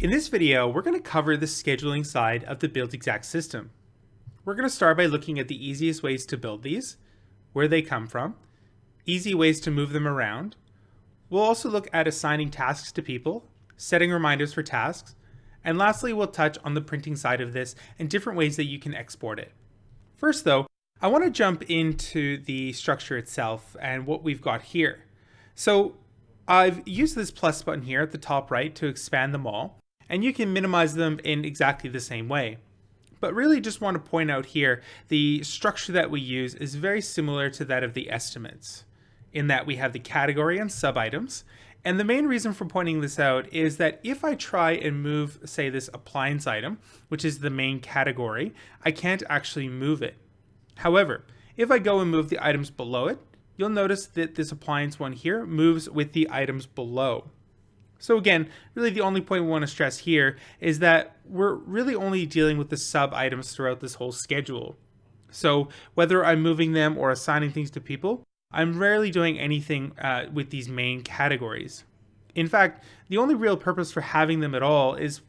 In this video, we're going to cover the scheduling side of the Buildxact system. We're going to start by looking at the easiest ways to build these, where they come from, easy ways to move them around. We'll also look at assigning tasks to people, setting reminders for tasks, and lastly, we'll touch on the printing side of this and different ways that you can export it. First though, I want to jump into the structure itself and what we've got here. So I've used this plus button here at the top right to expand them all, and you can minimize them in exactly the same way. But really just want to point out here, the structure that we use is very similar to that of the estimates, in that we have the category and sub-items. And the main reason for pointing this out is that if I try and move, say, this appliance item, which is the main category, I can't actually move it. However, if I go and move the items below it, you'll notice that this appliance one here moves with the items below. So again, really the only point we want to stress here is that we're really only dealing with the sub-items throughout this whole schedule. So whether I'm moving them or assigning things to people, I'm rarely doing anything with these main categories. In fact, the only real purpose for having them at all is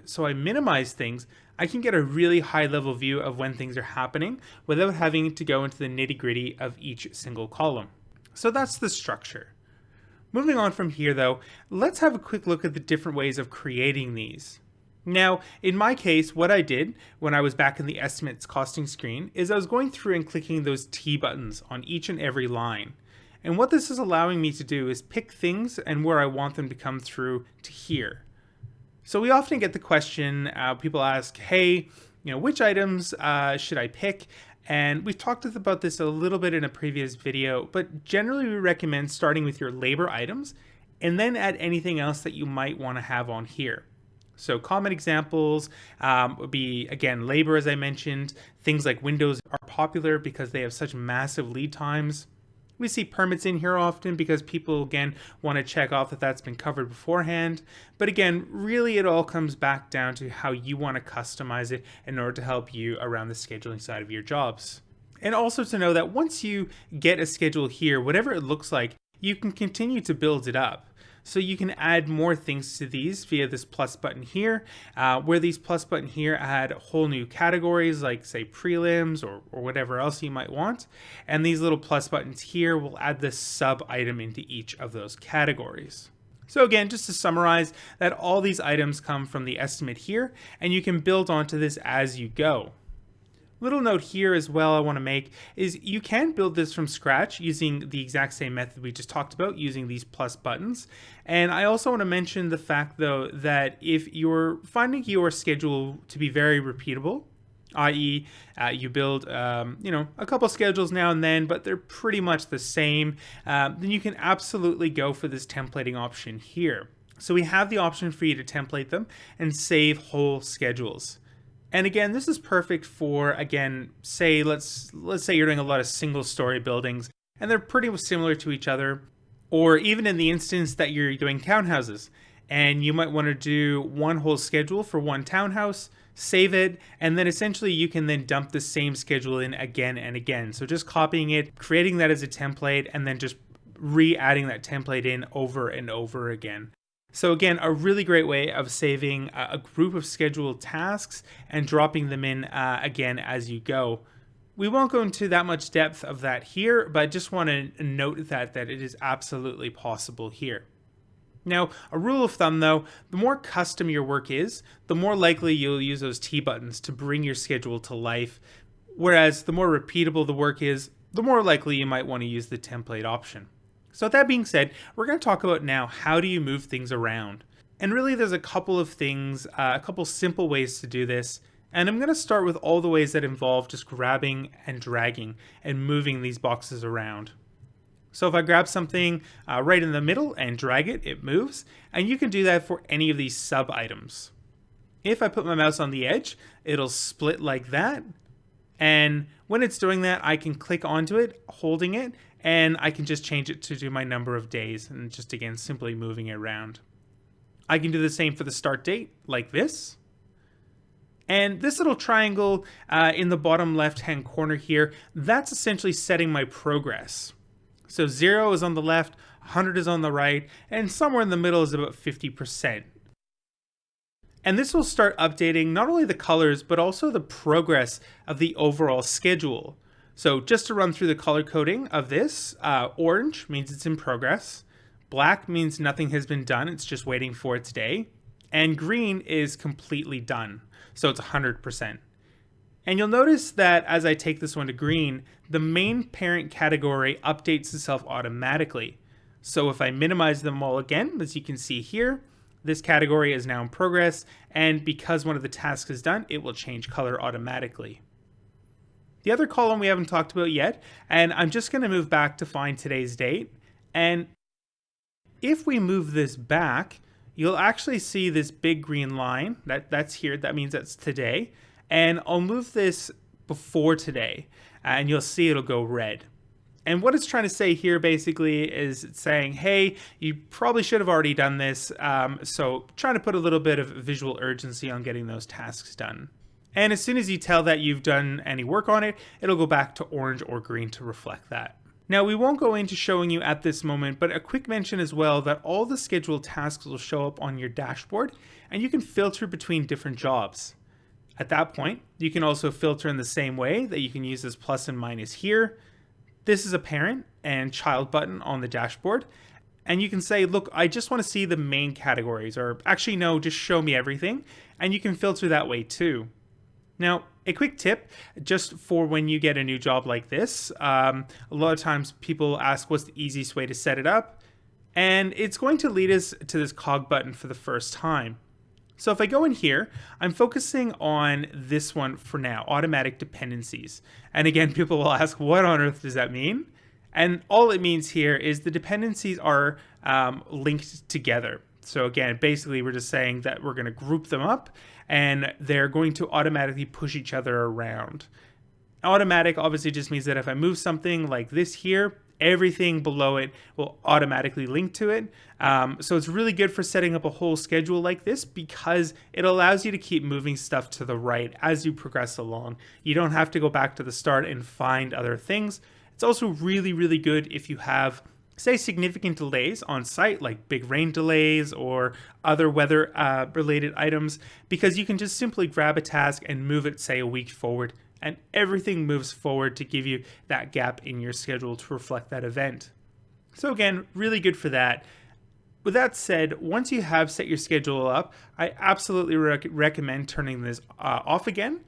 so I minimize things, I can get a really high level view of when things are happening without having to go into the nitty-gritty of each single column. So that's the structure. Moving on from here though, let's have a quick look at the different ways of creating these. Now, in my case, what I did when I was back in the estimates costing screen is I was going through and clicking those T buttons on each and every line. And what this is allowing me to do is pick things and where I want them to come through to here. So we often get the question, people ask, hey, which items should I pick? And we've talked about this a little bit in a previous video, but generally we recommend starting with your labor items and then add anything else that you might want to have on here. So common examples would be, again, labor, as I mentioned. Things like windows are popular because they have such massive lead times. We see permits in here often because people, again, want to check off that that's been covered beforehand. But again, really it all comes back down to how you want to customize it in order to help you around the scheduling side of your jobs. And also to know that once you get a schedule here, whatever it looks like, you can continue to build it up. So you can add more things to these via this plus button here, where these plus button here add whole new categories like say prelims or whatever else you might want. And these little plus buttons here will add this sub item into each of those categories. So again, just to summarize, that all these items come from the estimate here, and you can build onto this as you go. Little note here as well I want to make is you can build this from scratch using the exact same method we just talked about, using these plus buttons. And I also want to mention the fact though that if you're finding your schedule to be very repeatable, i.e. You build a couple schedules now and then, but they're pretty much the same, then you can absolutely go for this templating option here. So we have the option for you to template them and save whole schedules. And again, this is perfect for, again, say, let's say you're doing a lot of single story buildings and they're pretty similar to each other, or even in the instance that you're doing townhouses and you might want to do one whole schedule for one townhouse, save it, and then essentially you can then dump the same schedule in again and again. So just copying it, creating that as a template, and then just re-adding that template in over and over again. So again, a really great way of saving a group of scheduled tasks and dropping them in again as you go. We won't go into that much depth of that here, but I just want to note that it is absolutely possible here. Now, a rule of thumb though, the more custom your work is, the more likely you'll use those T buttons to bring your schedule to life, whereas the more repeatable the work is, the more likely you might want to use the template option. So that being said, we're going to talk about now how do you move things around. And really there's a couple of things, a couple simple ways to do this. And I'm going to start with all the ways that involve just grabbing and dragging and moving these boxes around. So if I grab something right in the middle and drag it, it moves. And you can do that for any of these sub items. If I put my mouse on the edge, it'll split like that. And when it's doing that, I can click onto it, holding it, and I can just change it to do my number of days and just again simply moving it around. I can do the same for the start date like this. And this little triangle in the bottom left hand corner here, that's essentially setting my progress. So 0 is on the left, 100 is on the right, and somewhere in the middle is about 50%. And this will start updating not only the colors, but also the progress of the overall schedule. So just to run through the color coding of this, orange means it's in progress. Black means nothing has been done, it's just waiting for its day. And green is completely done, so it's 100%. And you'll notice that as I take this one to green, the main parent category updates itself automatically. So if I minimize them all again, as you can see here, this category is now in progress, and because one of the tasks is done, it will change color automatically. The other column we haven't talked about yet, and I'm just going to move back to find today's date. And if we move this back, you'll actually see this big green line that's here. That means that's today. And I'll move this before today, and you'll see it'll go red. And what it's trying to say here basically is it's saying, hey, you probably should have already done this. So trying to put a little bit of visual urgency on getting those tasks done. And as soon as you tell that you've done any work on it, it'll go back to orange or green to reflect that. Now, we won't go into showing you at this moment, but a quick mention as well that all the scheduled tasks will show up on your dashboard, and you can filter between different jobs. At that point, you can also filter in the same way that you can use this plus and minus here. This is a parent and child button on the dashboard. And you can say, look, I just want to see the main categories, or actually, no, just show me everything. And you can filter that way too. Now, a quick tip, just for when you get a new job like this, a lot of times people ask what's the easiest way to set it up. And it's going to lead us to this cog button for the first time. So if I go in here, I'm focusing on this one for now, automatic dependencies. And again, people will ask, what on earth does that mean? And all it means here is the dependencies are linked together. So again, basically we're just saying that we're going to group them up and they're going to automatically push each other around. Automatic obviously just means that if I move something like this here, everything below it will automatically link to it. So it's really good for setting up a whole schedule like this because it allows you to keep moving stuff to the right as you progress along. You don't have to go back to the start and find other things. It's also really, really good if you have, say, significant delays on site, like big rain delays or other weather related items, because you can just simply grab a task and move it, say, a week forward, and everything moves forward to give you that gap in your schedule to reflect that event. So again, really good for that. With that said, once you have set your schedule up, I absolutely recommend turning this off again,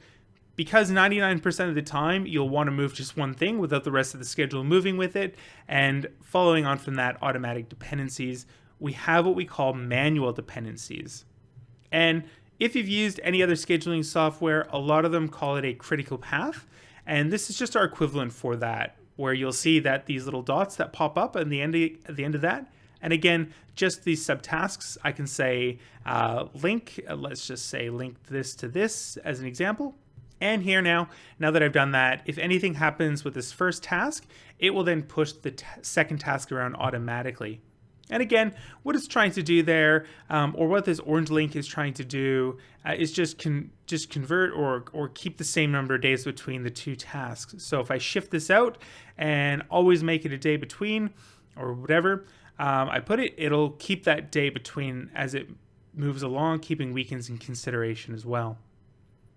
because 99% of the time you'll want to move just one thing without the rest of the schedule moving with it. And following on from that, automatic dependencies, we have what we call manual dependencies. And if you've used any other scheduling software, a lot of them call it a critical path. And this is just our equivalent for that, where you'll see that these little dots that pop up at the end of that. And again, just these subtasks, I can say link, let's just say link this to this as an example. And here now that I've done that, if anything happens with this first task, it will then push the second task around automatically. And again, what it's trying to do there, or what this orange link is trying to do, is just convert or keep the same number of days between the two tasks. So if I shift this out and always make it a day between, or whatever I put it, it'll keep that day between as it moves along, keeping weekends in consideration as well.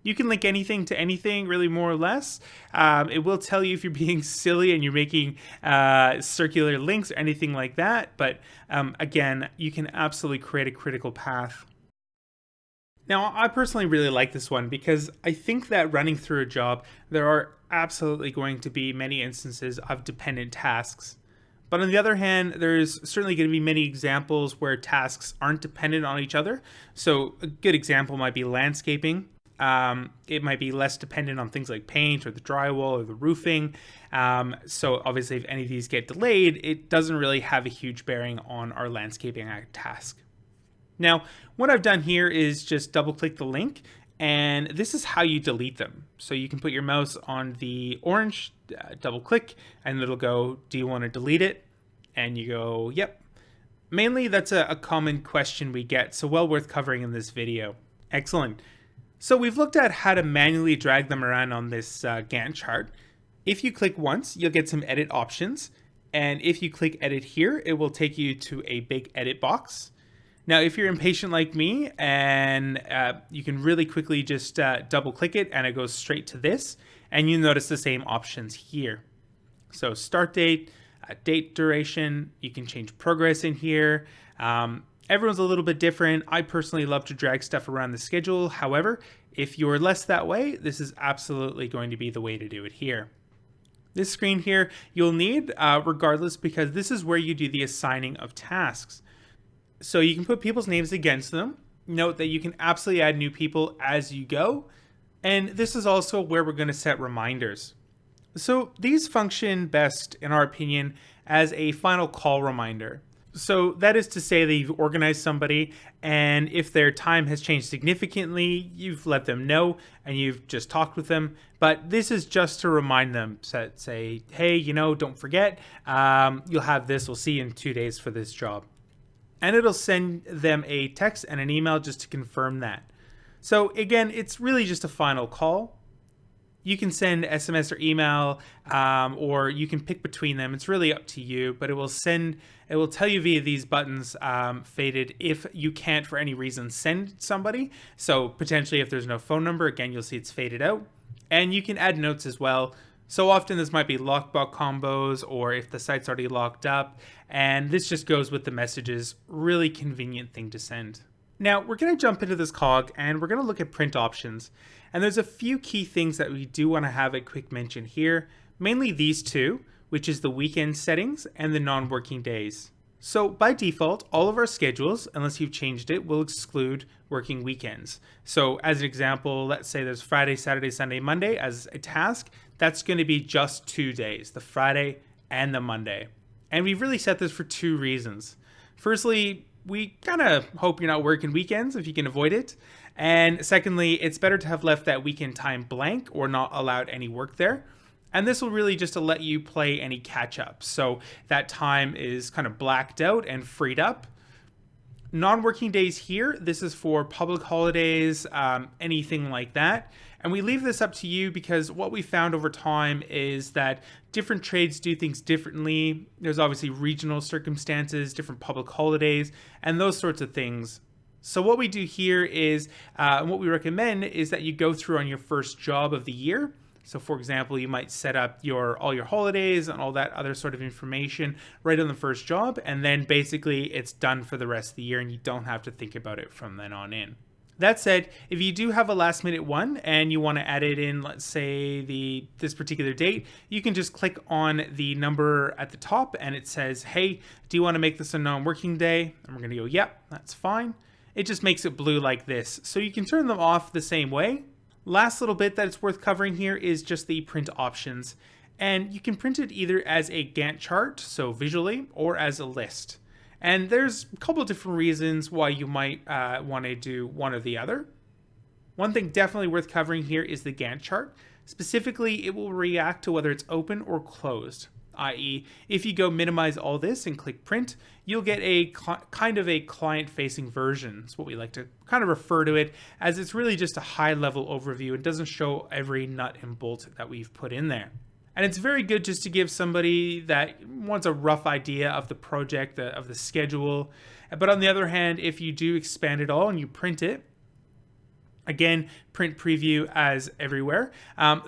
You can link anything to anything, really, more or less. It will tell you if you're being silly and you're making circular links or anything like that. But again, you can absolutely create a critical path. Now, I personally really like this one because I think that running through a job, there are absolutely going to be many instances of dependent tasks. But on the other hand, there's certainly going to be many examples where tasks aren't dependent on each other. So a good example might be landscaping. It might be less dependent on things like paint or the drywall or the roofing. So obviously if any of these get delayed, it doesn't really have a huge bearing on our landscaping task. Now, what I've done here is just double click the link, and this is how you delete them. So you can put your mouse on the orange, double click, and it'll go, do you want to delete it? And you go, yep. Mainly that's a common question we get, so well worth covering in this video. Excellent. So we've looked at how to manually drag them around on this Gantt chart. If you click once, you'll get some edit options. And if you click edit here, it will take you to a big edit box. Now, if you're impatient like me, and you can really quickly just double click it and it goes straight to this, and you notice the same options here. So start date, date duration, you can change progress in here. Everyone's a little bit different. I personally love to drag stuff around the schedule. However, if you're less that way, this is absolutely going to be the way to do it here. This screen here you'll need regardless, because this is where you do the assigning of tasks. So you can put people's names against them. Note that you can absolutely add new people as you go. And this is also where we're going to set reminders. So these function best, in our opinion, as a final call reminder. So that is to say that you've organized somebody, and if their time has changed significantly, you've let them know and you've just talked with them. But this is just to remind them, say, hey, don't forget, you'll have this. We'll see you in 2 days for this job. And it'll send them a text and an email just to confirm that. So again, it's really just a final call. You can send SMS or email, or you can pick between them. It's really up to you, but it will tell you via these buttons faded if you can't for any reason send somebody. So potentially if there's no phone number, again, you'll see it's faded out. And you can add notes as well. So often this might be lockbox combos, or if the site's already locked up, and this just goes with the messages. Really convenient thing to send. Now we're going to jump into this cog and we're going to look at print options. And there's a few key things that we do want to have a quick mention here, mainly these two, which is the weekend settings and the non-working days. So by default, all of our schedules, unless you've changed it, will exclude working weekends. So as an example, let's say there's Friday, Saturday, Sunday, Monday as a task. That's going to be just 2 days, the Friday and the Monday. And we've really set this for two reasons. Firstly, we kind of hope you're not working weekends if you can avoid it. And secondly, it's better to have left that weekend time blank or not allowed any work there. And this will really just to let you play any catch up. So that time is kind of blacked out and freed up. Non-working days here, this is for public holidays, anything like that. And we leave this up to you because what we found over time is that different trades do things differently. There's obviously regional circumstances, different public holidays, and those sorts of things. So what we do here is, what we recommend is that you go through on your first job of the year. So for example, you might set up all your holidays and all that other sort of information right on the first job. And then basically it's done for the rest of the year and you don't have to think about it from then on in. That said, if you do have a last minute one and you want to add it in, let's say this particular date, you can just click on the number at the top and it says, hey, do you want to make this a non-working day? And we're going to go, yep, that's fine. It just makes it blue like this. So you can turn them off the same way. Last little bit that it's worth covering here is just the print options. And you can print it either as a Gantt chart, so visually, or as a list. And there's a couple of different reasons why you might want to do one or the other. One thing definitely worth covering here is the Gantt chart. Specifically, it will react to whether it's open or closed, i.e. if you go minimize all this and click print, you'll get a kind of a client-facing version. It's what we like to kind of refer to it as. It's really just a high-level overview. It doesn't show every nut and bolt that we've put in there. And it's very good just to give somebody that wants a rough idea of the project, of the schedule. But on the other hand, if you do expand it all and you print it, again, print preview as everywhere,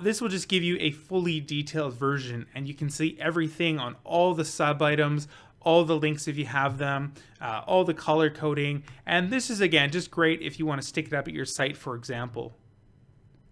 this will just give you a fully detailed version and you can see everything on all the sub items, all the links if you have them, all the color coding. And this is, again, just great if you want to stick it up at your site, for example.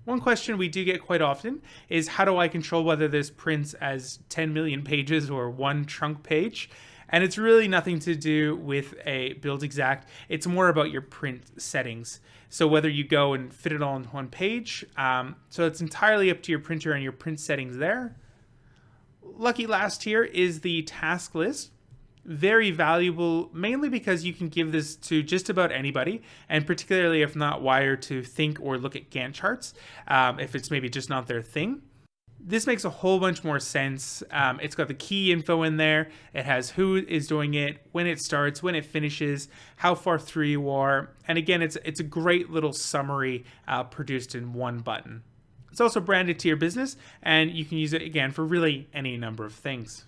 One question we do get quite often is, how do I control whether this prints as 10 million pages or one trunk page? And it's really nothing to do with a Buildxact. It's more about your print settings. So whether you go and fit it all on one page, so it's entirely up to your printer and your print settings there. Lucky last here is the task list. Very valuable, mainly because you can give this to just about anybody, and particularly if not wired to think or look at Gantt charts, if it's maybe just not their thing. This makes a whole bunch more sense. It's got the key info in there. It has who is doing it, when it starts, when it finishes, how far through you are. And again, it's a great little summary produced in one button. It's also branded to your business, and you can use it again for really any number of things.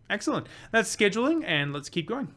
Excellent. That's scheduling, and let's keep going.